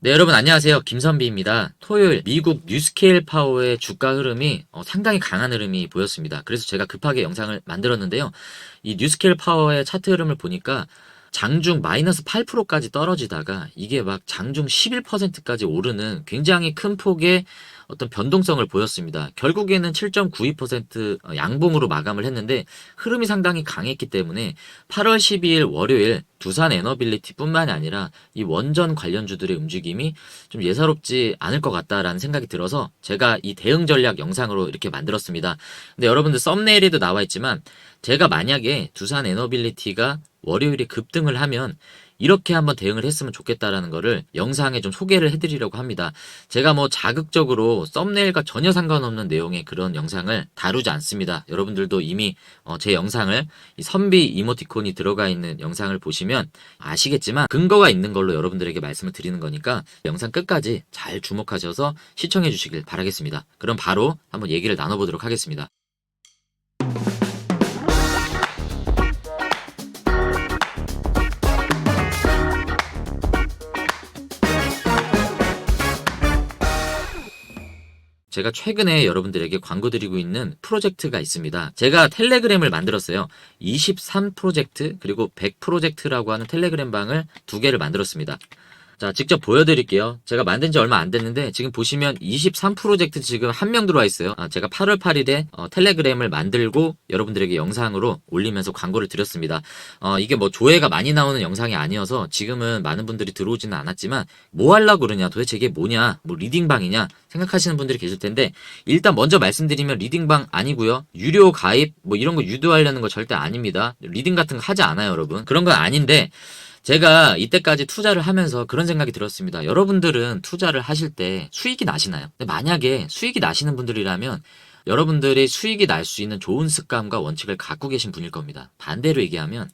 네, 여러분 안녕하세요. 김선비입니다. 토요일 미국 뉴스케일 파워의 주가 흐름이 상당히 강한 흐름이 보였습니다. 그래서 제가 급하게 영상을 만들었는데요. 이 뉴스케일 파워의 차트 흐름을 보니까 장중 마이너스 8%까지 떨어지다가 이게 막 장중 11%까지 오르는 굉장히 큰 폭의 어떤 변동성을 보였습니다. 결국에는 7.92% 양봉으로 마감을 했는데 흐름이 상당히 강했기 때문에 8월 12일 월요일 두산 에너빌리티 뿐만이 아니라 이 원전 관련주들의 움직임이 좀 예사롭지 않을 것 같다라는 생각이 들어서 제가 이 대응 전략 영상으로 이렇게 만들었습니다. 근데 여러분들 썸네일에도 나와 있지만 제가 만약에 두산 에너빌리티가 월요일에 급등을 하면 이렇게 한번 대응을 했으면 좋겠다라는 거를 영상에 좀 소개를 해드리려고 합니다. 제가 뭐 자극적으로 썸네일과 전혀 상관없는 내용의 그런 영상을 다루지 않습니다. 여러분들도 이미 제 영상을 이 선비 이모티콘이 들어가 있는 영상을 보시면 아시겠지만 근거가 있는 걸로 여러분들에게 말씀을 드리는 거니까 영상 끝까지 잘 주목하셔서 시청해 주시길 바라겠습니다. 그럼 바로 한번 얘기를 나눠보도록 하겠습니다. 제가 최근에 여러분들에게 광고 드리고 있는 프로젝트가 있습니다. 제가 텔레그램을 만들었어요. 23 프로젝트 그리고 100 프로젝트라고 하는 텔레그램 방을 두 개를 만들었습니다. 자, 직접 보여드릴게요. 제가 만든 지 얼마 안 됐는데 지금 보시면 23 프로젝트 지금 한 명 들어와 있어요. 제가 8월 8일에 텔레그램을 만들고 여러분들에게 영상으로 올리면서 광고를 드렸습니다. 이게 뭐 조회가 많이 나오는 영상이 아니어서 지금은 많은 분들이 들어오지는 않았지만 뭐 하려고 그러냐, 도대체 이게 뭐냐, 뭐 리딩방이냐 생각하시는 분들이 계실 텐데 일단 먼저 말씀드리면 리딩방 아니고요. 유료 가입 뭐 이런 거 유도하려는 거 절대 아닙니다. 리딩 같은 거 하지 않아요, 여러분. 그런 건 아닌데 제가 이때까지 투자를 하면서 그런 생각이 들었습니다. 여러분들은 투자를 하실 때 수익이 나시나요? 근데 만약에 수익이 나시는 분들이라면 여러분들이 수익이 날 수 있는 좋은 습관과 원칙을 갖고 계신 분일 겁니다. 반대로 얘기하면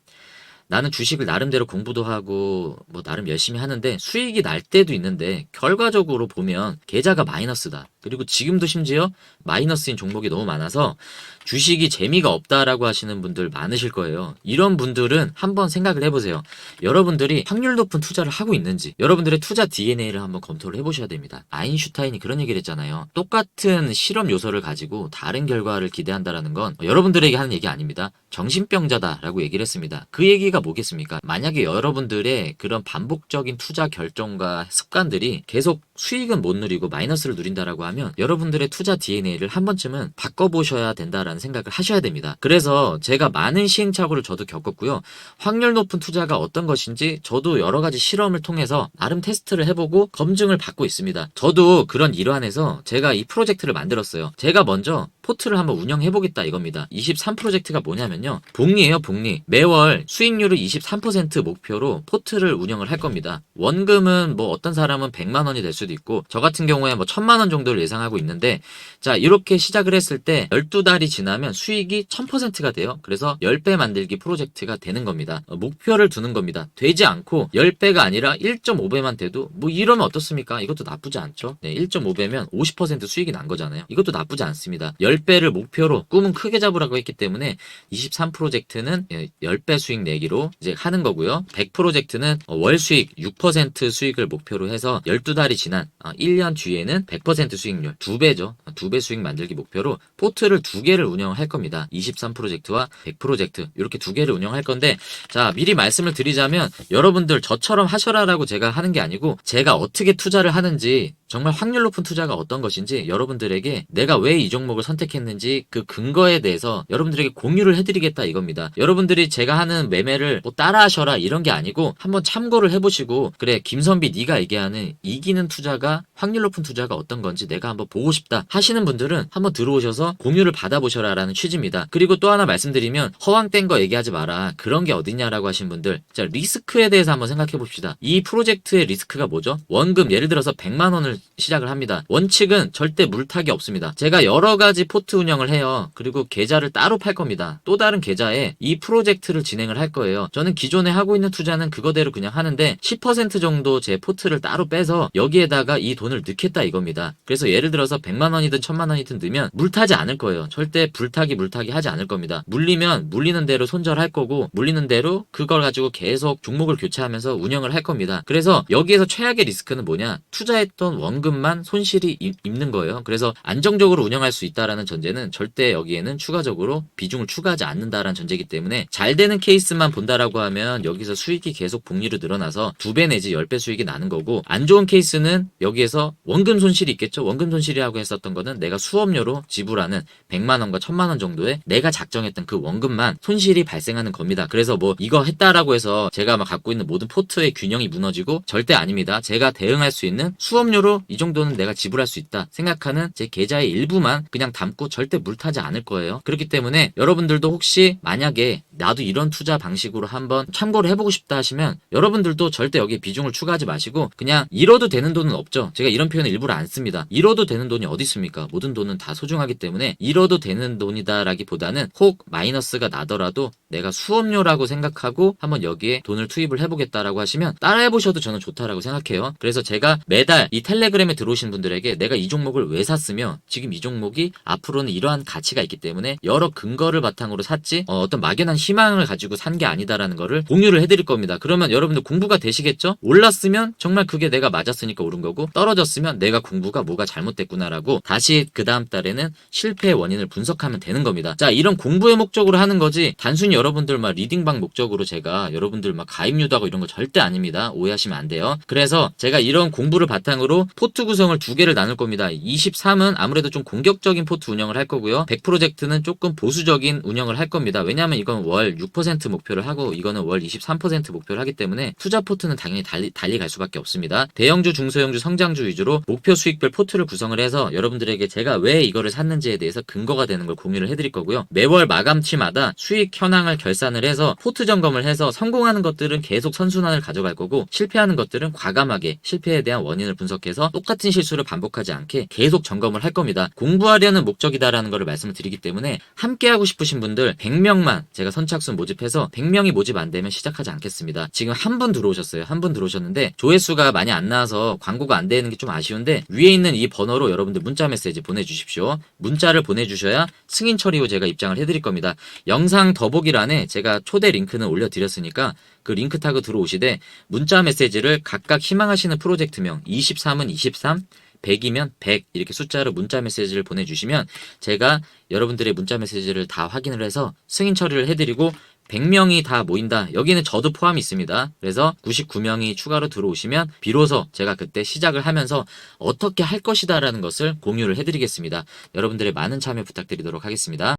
나는 주식을 나름대로 공부도 하고 뭐 나름 열심히 하는데 수익이 날 때도 있는데 결과적으로 보면 계좌가 마이너스다. 그리고 지금도 심지어 마이너스인 종목이 너무 많아서 주식이 재미가 없다라고 하시는 분들 많으실 거예요. 이런 분들은 한번 생각을 해보세요. 여러분들이 확률 높은 투자를 하고 있는지 여러분들의 투자 DNA를 한번 검토를 해보셔야 됩니다. 아인슈타인이 그런 얘기를 했잖아요. 똑같은 실험 요소를 가지고 다른 결과를 기대한다라는 건 여러분들에게 하는 얘기 아닙니다. 정신병자다라고 얘기를 했습니다. 그 얘기가 뭐겠습니까? 만약에 여러분들의 그런 반복적인 투자 결정과 습관들이 계속 수익은 못 누리고 마이너스를 누린다라고 하면 여러분들의 투자 DNA를 한 번쯤은 바꿔보셔야 된다라는 생각을 하셔야 됩니다. 그래서 제가 많은 시행착오를 저도 겪었고요. 확률 높은 투자가 어떤 것인지 저도 여러 가지 실험을 통해서 나름 테스트를 해보고 검증을 받고 있습니다. 저도 그런 일환에서 제가 이 프로젝트를 만들었어요. 제가 먼저 포트를 한번 운영해보겠다 이겁니다. 23 프로젝트가 뭐냐면요. 복리예요, 복리. 매월 수익률을 23% 목표로 포트를 운영을 할 겁니다. 원금은 뭐 어떤 사람은 100만 원이 될 수도 있고 저 같은 경우에 뭐 1000만 원 정도를 예상하고 있는데 자, 이렇게 시작을 했을 때 12달이 지나면 수익이 1000%가 돼요. 그래서 10배 만들기 프로젝트가 되는 겁니다. 목표를 두는 겁니다. 되지 않고 10배가 아니라 1.5배만 돼도 뭐 이러면 어떻습니까? 이것도 나쁘지 않죠. 네, 1.5배면 50% 수익이 난 거잖아요. 이것도 나쁘지 않습니다. 10배를 목표로 꿈은 크게 잡으라고 했기 때문에 23 프로젝트는 10배 수익 내기로 이제 하는 거고요. 100 프로젝트는 월 수익 6% 수익을 목표로 해서 12달이 지난 1년 뒤에는 100% 수익률 2배죠. 2배 수익 만들기 목표로 포트를 2개를 운영할 겁니다. 23 프로젝트와 100 프로젝트 이렇게 2개를 운영할 건데 자, 미리 말씀을 드리자면 여러분들 저처럼 하셔라라고 제가 하는 게 아니고 제가 어떻게 투자를 하는지 정말 확률 높은 투자가 어떤 것인지 여러분들에게 내가 왜 이 종목을 선택했는지 그 근거에 대해서 여러분들에게 공유를 해드리겠다 이겁니다. 여러분들이 제가 하는 매매를 뭐 따라하셔라 이런 게 아니고 한번 참고를 해보시고 그래 김선비 네가 얘기하는 이기는 투자가 확률 높은 투자가 어떤 건지 내가 한번 보고 싶다 하시는 분들은 한번 들어오셔서 공유를 받아보셔라 라는 취지입니다. 그리고 또 하나 말씀드리면 허황된 거 얘기하지 마라 그런 게 어딨냐라고 하신 분들 자 리스크에 대해서 한번 생각해 봅시다. 이 프로젝트의 리스크가 뭐죠? 원금 예를 들어서 100만 원을 운영을 시작을 합니다. 원칙은 절대 물타기 없습니다. 제가 여러 가지 포트 운영을 해요. 그리고 계좌를 따로 팔 겁니다. 또 다른 계좌에 이 프로젝트를 진행을 할 거예요. 저는 기존에 하고 있는 투자는 그거대로 그냥 하는데 10% 정도 제 포트를 따로 빼서 여기에다가 이 돈을 넣겠다 이겁니다. 그래서 예를 들어서 100만 원이든 1000만 원이든 넣으면 물타지 않을 거예요. 절대 물타기 하지 않을 겁니다. 물리면 물리는 대로 손절할 거고 물리는 대로 그걸 가지고 계속 종목을 교체하면서 운영을 할 겁니다. 그래서 여기에서 최악의 리스크는 뭐냐? 투자했던 원금만 손실이 입는 거예요. 그래서 안정적으로 운영할 수 있다라는 전제는 절대 여기에는 추가적으로 비중을 추가하지 않는다라는 전제이기 때문에 잘 되는 케이스만 본다라고 하면 여기서 수익이 계속 복리로 늘어나서 2배 내지 10배 수익이 나는 거고 안 좋은 케이스는 여기에서 원금 손실이 있겠죠. 원금 손실이라고 했었던 거는 내가 수업료로 지불하는 100만 원과 1000만 원 정도의 내가 작정했던 그 원금만 손실이 발생하는 겁니다. 그래서 뭐 이거 했다라고 해서 제가 막 갖고 있는 모든 포트의 균형이 무너지고 절대 아닙니다. 제가 대응할 수 있는 수업료로 이 정도는 내가 지불할 수 있다 생각하는 제 계좌의 일부만 그냥 담고 절대 물타지 않을 거예요. 그렇기 때문에 여러분들도 혹시 만약에 나도 이런 투자 방식으로 한번 참고를 해보고 싶다 하시면 여러분들도 절대 여기에 비중을 추가하지 마시고 그냥 잃어도 되는 돈은 없죠. 제가 이런 표현을 일부러 안 씁니다. 잃어도 되는 돈이 어디 있습니까? 모든 돈은 다 소중하기 때문에 잃어도 되는 돈이다라기보다는 혹 마이너스가 나더라도 내가 수업료라고 생각하고 한번 여기에 돈을 투입을 해보겠다라고 하시면 따라해보셔도 저는 좋다라고 생각해요. 그래서 제가 매달 이 텔레그램에 들어오신 분들에게 내가 이 종목을 왜 샀으며 지금 이 종목이 앞으로는 이러한 가치가 있기 때문에 여러 근거를 바탕으로 샀지 어떤 막연한 희망을 가지고 산 게 아니다라는 거를 공유를 해드릴 겁니다. 그러면 여러분들 공부가 되시겠죠? 올랐으면 정말 그게 내가 맞았으니까 오른 거고 떨어졌으면 내가 공부가 뭐가 잘못됐구나라고 다시 그 다음 달에는 실패의 원인을 분석하면 되는 겁니다. 자, 이런 공부의 목적으로 하는 거지 단순히 여러분들 막 리딩방 목적으로 제가 여러분들 막 가입 유도하고 이런 거 절대 아닙니다. 오해하시면 안 돼요. 그래서 제가 이런 공부를 바탕으로 포트 구성을 2개를 나눌 겁니다. 23은 아무래도 좀 공격적인 포트 운영을 할 거고요. 100%는 조금 보수적인 운영을 할 겁니다. 왜냐하면 이건 월 6% 목표를 하고 이거는 월 23% 목표를 하기 때문에 투자 포트는 당연히 달리 갈 수밖에 없습니다. 대형주, 중소형주, 성장주 위주로 목표 수익별 포트를 구성을 해서 여러분들에게 제가 왜 이거를 샀는지에 대해서 근거가 되는 걸 공유를 해드릴 거고요. 매월 마감치마다 수익 현황을 결산을 해서 포트 점검을 해서 성공하는 것들은 계속 선순환을 가져갈 거고 실패하는 것들은 과감하게 실패에 대한 원인을 분석해서 똑같은 실수를 반복하지 않게 계속 점검을 할 겁니다. 공부하려는 목적이다라는 것을 말씀을 드리기 때문에 함께 하고 싶으신 분들 100명만 제가 선착순 모집해서 100명이 모집 안 되면 시작하지 않겠습니다. 지금 한 분 들어오셨어요. 한 분 들어오셨는데 조회수가 많이 안 나와서 광고가 안 되는 게 좀 아쉬운데 위에 있는 이 번호로 여러분들 문자 메시지 보내주십시오. 문자를 보내주셔야 승인 처리 후 제가 입장을 해드릴 겁니다. 영상 더보기란에 제가 초대 링크는 올려드렸으니까 그 링크 타고 들어오시되 문자 메시지를 각각 희망하시는 프로젝트명 23은 23 100이면 100 이렇게 숫자로 문자 메시지를 보내주시면 제가 여러분들의 문자 메시지를 다 확인을 해서 승인 처리를 해드리고 100명이 다 모인다. 여기는 저도 포함이 있습니다. 그래서 99명이 추가로 들어오시면 비로소 제가 그때 시작을 하면서 어떻게 할 것이다 라는 것을 공유를 해드리겠습니다. 여러분들의 많은 참여 부탁드리도록 하겠습니다.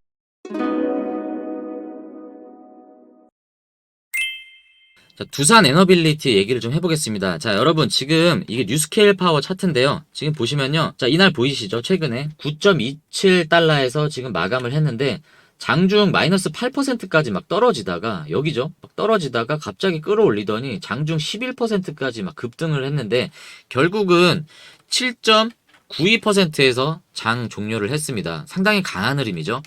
자, 두산 에너빌리티 얘기를 좀 해보겠습니다. 자, 여러분 지금 이게 뉴스케일 파워 차트인데요. 지금 보시면요. 자, 이날 보이시죠? 최근에 9.27달러에서 지금 마감을 했는데 장중 마이너스 8%까지 막 떨어지다가 여기죠. 막 떨어지다가 갑자기 끌어올리더니 장중 11%까지 막 급등을 했는데 결국은 7.92%에서 장 종료를 했습니다. 상당히 강한 흐름이죠.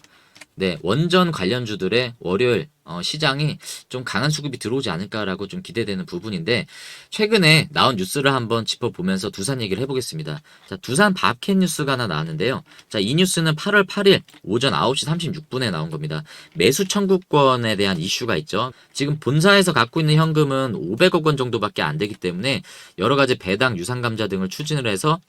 네, 원전 관련주들의 월요일 시장이 좀 강한 수급이 들어오지 않을까라고 좀 기대되는 부분인데 최근에 나온 뉴스를 한번 짚어보면서 두산 얘기를 해보겠습니다. 자, 두산 밥캣 뉴스가 하나 나왔는데요. 자, 이 뉴스는 8월 8일 오전 9시 36분에 나온 겁니다. 매수 청구권에 대한 이슈가 있죠. 지금 본사에서 갖고 있는 현금은 500억 원 정도밖에 안 되기 때문에 여러 가지 배당, 유상감자 등을 추진을 해서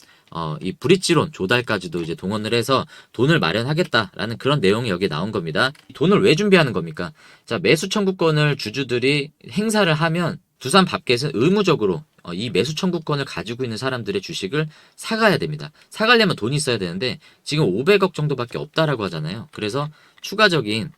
이 브릿지론 조달까지도 이제 동원을 해서 돈을 마련하겠다라는 그런 내용이 여기에 나온 겁니다. 돈을 왜 준비하는 겁니까? 자, 매수 청구권을 주주들이 행사를 하면 두산 밥켓은 의무적으로 이 매수 청구권을 가지고 있는 사람들의 주식을 사가야 됩니다. 사가려면 돈이 있어야 되는데 지금 500억 정도밖에 없다라고 하잖아요. 그래서 추가적인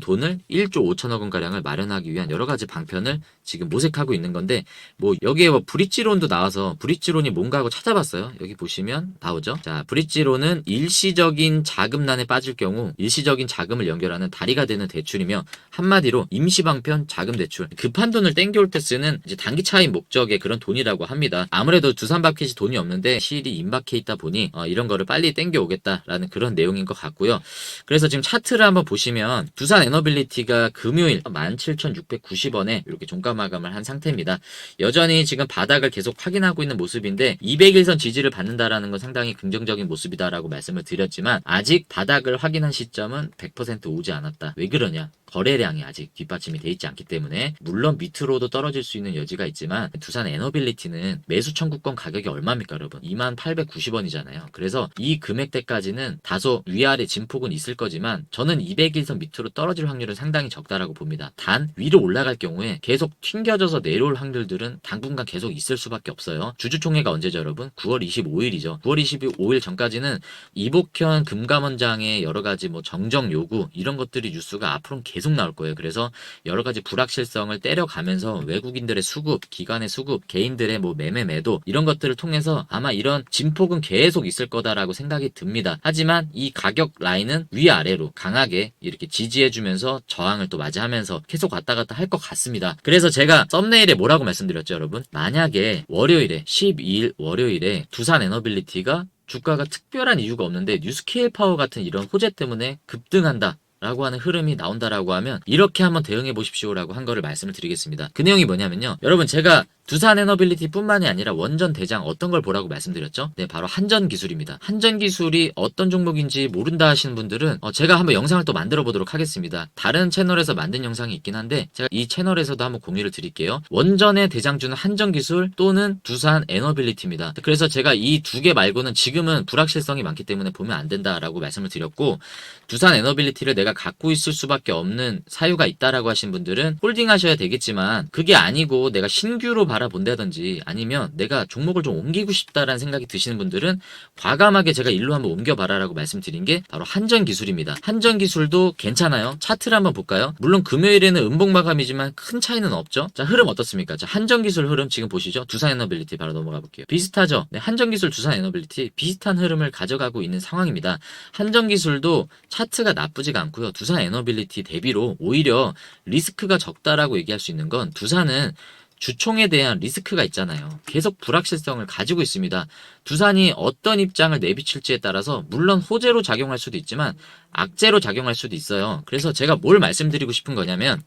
돈을 1조 5천억 원 가량을 마련하기 위한 여러 가지 방편을 지금 모색하고 있는 건데, 뭐 여기에 뭐 브릿지론도 나와서 브릿지론이 뭔가 하고 찾아봤어요. 여기 보시면 나오죠. 자, 브릿지론은 일시적인 자금난에 빠질 경우 일시적인 자금을 연결하는 다리가 되는 대출이며, 한마디로 임시방편 자금 대출, 급한 돈을 땡겨올 때 쓰는 이제 단기 차익 목적의 그런 돈이라고 합니다. 아무래도 두산마켓이 돈이 없는데 실이 임박해 있다 보니 이런 거를 빨리 땡겨오겠다라는 그런 내용인 것 같고요. 그래서 지금 차트를 한번 보시면 두산 에너빌리티가 금요일 17,690원에 이렇게 종가 마감을 한 상태입니다. 여전히 지금 바닥을 계속 확인하고 있는 모습인데 200일선 지지를 받는다라는 건 상당히 긍정적인 모습이다라고 말씀을 드렸지만, 아직 바닥을 확인한 시점은 100% 오지 않았다. 왜 그러냐? 거래량이 아직 뒷받침이 돼 있지 않기 때문에. 물론 밑으로도 떨어질 수 있는 여지가 있지만, 두산 에너빌리티는 매수 청구권 가격이 얼마입니까 여러분? 2890원이잖아요. 그래서 이 금액대까지는 다소 위아래 진폭은 있을 거지만, 저는 200일선 밑으로 떨어질 확률은 상당히 적다라고 봅니다. 단 위로 올라갈 경우에 계속 튕겨져서 내려올 확률들은 당분간 계속 있을 수밖에 없어요. 주주총회가 언제죠 여러분? 9월 25일이죠. 9월 25일 전까지는 이복현 금감원장의 여러 가지 뭐 정정 요구, 이런 것들이 뉴스가 앞으로는 계속 나올 거예요. 그래서 여러 가지 불확실성을 때려가면서 외국인들의 수급, 기관의 수급, 개인들의 뭐 매매 매도, 이런 것들을 통해서 아마 이런 진폭은 계속 있을 거다라고 생각이 듭니다. 하지만 이 가격 라인은 위아래로 강하게 이렇게 지지해주면서 저항을 또 맞이하면서 계속 왔다 갔다 할 것 같습니다. 그래서 제가 썸네일에 뭐라고 말씀드렸죠 여러분? 만약에 월요일에 12일 월요일에 두산 에너빌리티가 주가가 특별한 이유가 없는데 뉴스케일 파워 같은 이런 호재 때문에 급등한다 라고 하는 흐름이 나온다라고 하면, 이렇게 한번 대응해 보십시오라고 한 거를 말씀을 드리겠습니다. 그 내용이 뭐냐면요, 여러분 제가 두산 에너빌리티 뿐만이 아니라 원전 대장 어떤 걸 보라고 말씀드렸죠? 네, 바로 한전 기술입니다. 한전 기술이 어떤 종목인지 모른다 하시는 분들은 제가 한번 영상을 또 만들어 보도록 하겠습니다. 다른 채널에서 만든 영상이 있긴 한데 제가 이 채널에서도 한번 공유를 드릴게요. 원전의 대장주는 한전 기술 또는 두산 에너빌리티입니다. 그래서 제가 이 두 개 말고는 지금은 불확실성이 많기 때문에 보면 안 된다라고 말씀을 드렸고, 두산 에너빌리티를 내가 갖고 있을 수밖에 없는 사유가 있다라고 하신 분들은 홀딩 하셔야 되겠지만, 그게 아니고 내가 신규로 바라본다든지 아니면 내가 종목을 좀 옮기고 싶다라는 생각이 드시는 분들은 과감하게 제가 일로 한번 옮겨봐라라고 말씀드린 게 바로 한전기술입니다. 한전기술도 괜찮아요. 차트를 한번 볼까요? 물론 금요일에는 음봉 마감이지만 큰 차이는 없죠. 자, 흐름 어떻습니까? 자, 한전기술 흐름 지금 보시죠. 두산에너빌리티 바로 넘어가 볼게요. 비슷하죠? 네, 한전기술, 두산에너빌리티 비슷한 흐름을 가져가고 있는 상황입니다. 한전기술도 차트가 나쁘지가 않고요. 두산에너빌리티 대비로 오히려 리스크가 적다라고 얘기할 수 있는 건, 두산은 주총에 대한 리스크가 있잖아요. 계속 불확실성을 가지고 있습니다. 두산이 어떤 입장을 내비칠지에 따라서 물론 호재로 작용할 수도 있지만 악재로 작용할 수도 있어요. 그래서 제가 뭘 말씀드리고 싶은 거냐면,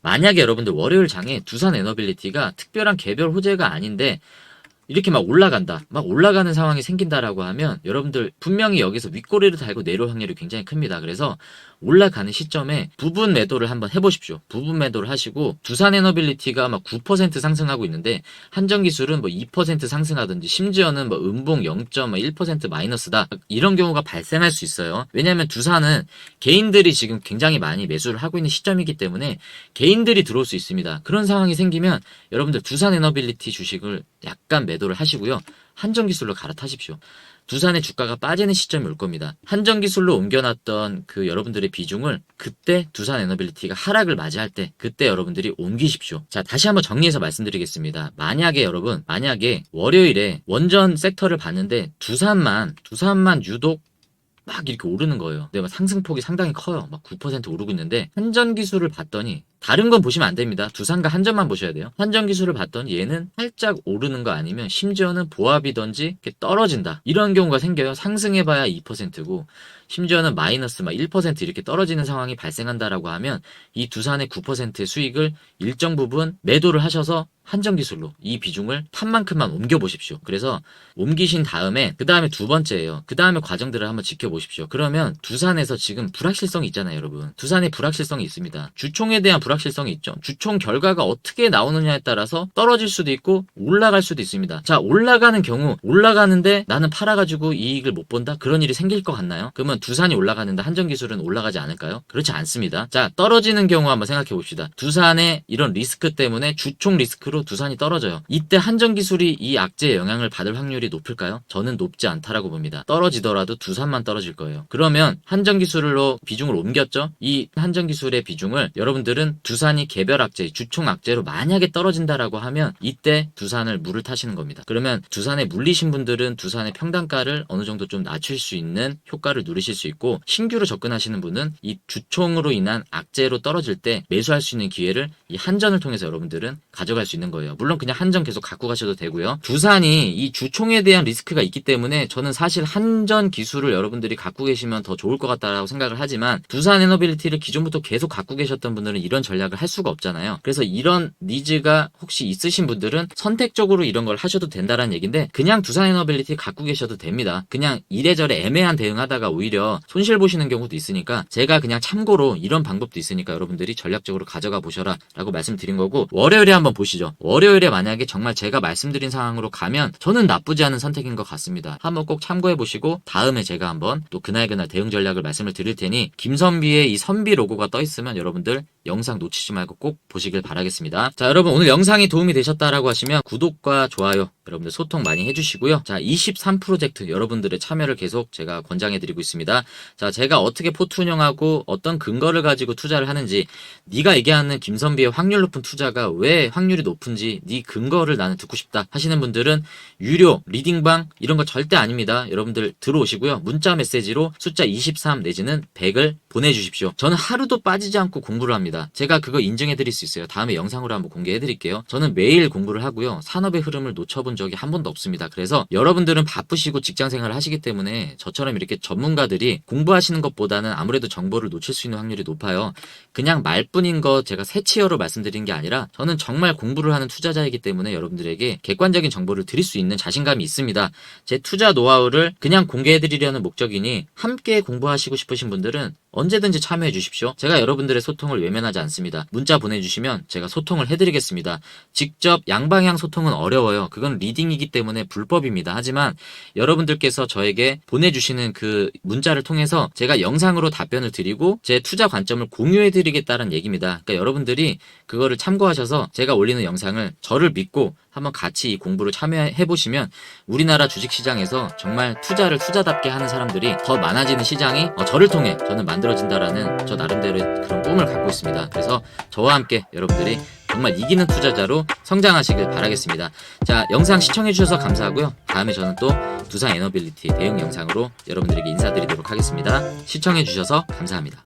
만약에 여러분들 월요일 장에 두산 에너빌리티가 특별한 개별 호재가 아닌데 이렇게 막 올라간다, 막 올라가는 상황이 생긴다라고 하면 여러분들 분명히 여기서 윗꼬리를 달고 내려올 확률이 굉장히 큽니다. 그래서 올라가는 시점에 부분 매도를 한번 해보십시오. 부분 매도를 하시고, 두산에너빌리티가 막 9% 상승하고 있는데 한전기술은 뭐 2% 상승하든지 심지어는 뭐 음봉 0.1% 마이너스다, 이런 경우가 발생할 수 있어요. 왜냐하면 두산은 개인들이 지금 굉장히 많이 매수를 하고 있는 시점이기 때문에 개인들이 들어올 수 있습니다. 그런 상황이 생기면 여러분들 두산에너빌리티 주식을 약간 매도를 하시고요, 한전기술로 갈아타십시오. 두산의 주가가 빠지는 시점이 올 겁니다. 한전기술로 옮겨놨던 그 여러분들의 비중을 그때 두산에너빌리티가 하락을 맞이할 때 그때 여러분들이 옮기십시오. 자, 다시 한번 정리해서 말씀드리겠습니다. 만약에 여러분, 만약에 월요일에 원전 섹터를 봤는데 두산만 유독 막 이렇게 오르는 거예요. 근데 막 상승폭이 상당히 커요. 막 9% 오르고 있는데 한전기술을 봤더니, 다른 건 보시면 안 됩니다. 두산과 한전만 보셔야 돼요. 한전기술을 봤더니 얘는 살짝 오르는 거 아니면 심지어는 보합이든지 이렇게 떨어진다, 이런 경우가 생겨요. 상승해봐야 2%고 심지어는 마이너스 막 1% 이렇게 떨어지는 상황이 발생한다라고 하면 이 두산의 9%의 수익을 일정 부분 매도를 하셔서 한전기술로 이 비중을 판만큼만 옮겨보십시오. 그래서 옮기신 다음에 그 다음에 두 번째예요. 그 다음에 과정들을 한번 지켜보십시오. 그러면 두산에서 지금 불확실성이 있잖아요 여러분. 두산에 불확실성이 있습니다. 주총에 대한 불확실성이 있죠. 주총 결과가 어떻게 나오느냐에 따라서 떨어질 수도 있고 올라갈 수도 있습니다. 자, 올라가는 경우, 올라가는데 나는 팔아가지고 이익을 못 본다? 그런 일이 생길 것 같나요? 그러면 두산이 올라가는데 한전기술은 올라가지 않을까요? 그렇지 않습니다. 자, 떨어지는 경우 한번 생각해 봅시다. 두산의 이런 리스크 때문에 주총 리스크로 프로젝트로 두산이 떨어져요. 이때 한전기술이 이 악재의 영향을 받을 확률이 높을까요? 저는 높지 않다라고 봅니다. 떨어지더라도 두산만 떨어질 거예요. 그러면 한전기술로 비중을 옮겼죠? 이 한전기술의 비중을 여러분들은 두산이 개별 악재, 주총 악재로 만약에 떨어진다라고 하면 이때 두산을 물을 타시는 겁니다. 그러면 두산에 물리신 분들은 두산의 평단가를 어느 정도 좀 낮출 수 있는 효과를 누리실 수 있고, 신규로 접근하시는 분은 이 주총으로 인한 악재로 떨어질 때 매수할 수 있는 기회를 이 한전을 통해서 여러분들은 가져갈 수 있는 거예요. 물론 그냥 한전 계속 갖고 가셔도 되고요. 두산이 이 주총에 대한 리스크가 있기 때문에 저는 사실 한전 기술을 여러분들이 갖고 계시면 더 좋을 것 같다라고 생각을 하지만, 두산 에너빌리티를 기존부터 계속 갖고 계셨던 분들은 이런 전략을 할 수가 없잖아요. 그래서 이런 니즈가 혹시 있으신 분들은 선택적으로 이런 걸 하셔도 된다라는 얘기인데, 그냥 두산 에너빌리티 갖고 계셔도 됩니다. 그냥 이래저래 애매한 대응하다가 오히려 손실 보시는 경우도 있으니까 제가 그냥 참고로 이런 방법도 있으니까 여러분들이 전략적으로 가져가 보셔라 라고 말씀드린 거고, 월요일에 한번 보시죠. 월요일에 만약에 정말 제가 말씀드린 상황으로 가면 저는 나쁘지 않은 선택인 것 같습니다. 한번 꼭 참고해 보시고 다음에 제가 한번 또 그날 대응 전략을 말씀을 드릴 테니, 김선비의 이 선비 로고가 떠 있으면 여러분들 영상 놓치지 말고 꼭 보시길 바라겠습니다. 자, 여러분 오늘 영상이 도움이 되셨다라고 하시면 구독과 좋아요 여러분들 소통 많이 해주시고요. 자, 23 프로젝트 여러분들의 참여를 계속 제가 권장해드리고 있습니다. 자, 제가 어떻게 포트 운영하고 어떤 근거를 가지고 투자를 하는지, 네가 얘기하는 김선비의 확률 높은 투자가 왜 확률이 높은지 네 근거를 나는 듣고 싶다 하시는 분들은 유료 리딩방 이런 거 절대 아닙니다. 여러분들 들어오시고요. 문자 메시지로 숫자 23 내지는 100을 보내주십시오. 저는 하루도 빠지지 않고 공부를 합니다. 제가 그거 인증해드릴 수 있어요. 다음에 영상으로 한번 공개해드릴게요. 저는 매일 공부를 하고요. 산업의 흐름을 놓쳐본 적이 한 번도 없습니다. 그래서 여러분들은 바쁘시고 직장생활을 하시기 때문에 저처럼 이렇게 전문가들이 공부하시는 것보다는 아무래도 정보를 놓칠 수 있는 확률이 높아요. 그냥 말뿐인 거 제가 새치어로 말씀드린 게 아니라 저는 정말 공부를 하는 투자자이기 때문에 여러분들에게 객관적인 정보를 드릴 수 있는 자신감이 있습니다. 제 투자 노하우를 그냥 공개해드리려는 목적이니 함께 공부하시고 싶으신 분들은 언제든지 참여해 주십시오. 제가 여러분들의 소통을 외면하지 않습니다. 문자 보내주시면 제가 소통을 해드리겠습니다. 직접 양방향 소통은 어려워요. 그건 리딩이기 때문에 불법입니다. 하지만 여러분들께서 저에게 보내주시는 그 문자를 통해서 제가 영상으로 답변을 드리고 제 투자 관점을 공유해드리겠다는 얘기입니다. 그러니까 여러분들이 그거를 참고하셔서 제가 올리는 영상을 저를 믿고 한번 같이 이 공부를 참여해보시면 우리나라 주식시장에서 정말 투자를 투자답게 하는 사람들이 더 많아지는 시장이 저를 통해 저는 만들어진다라는 저 나름대로의 그런 꿈을 갖고 있습니다. 그래서 저와 함께 여러분들이 정말 이기는 투자자로 성장하시길 바라겠습니다. 자, 영상 시청해주셔서 감사하고요. 다음에 저는 또 두산 에너빌리티 대응 영상으로 여러분들에게 인사드리도록 하겠습니다. 시청해주셔서 감사합니다.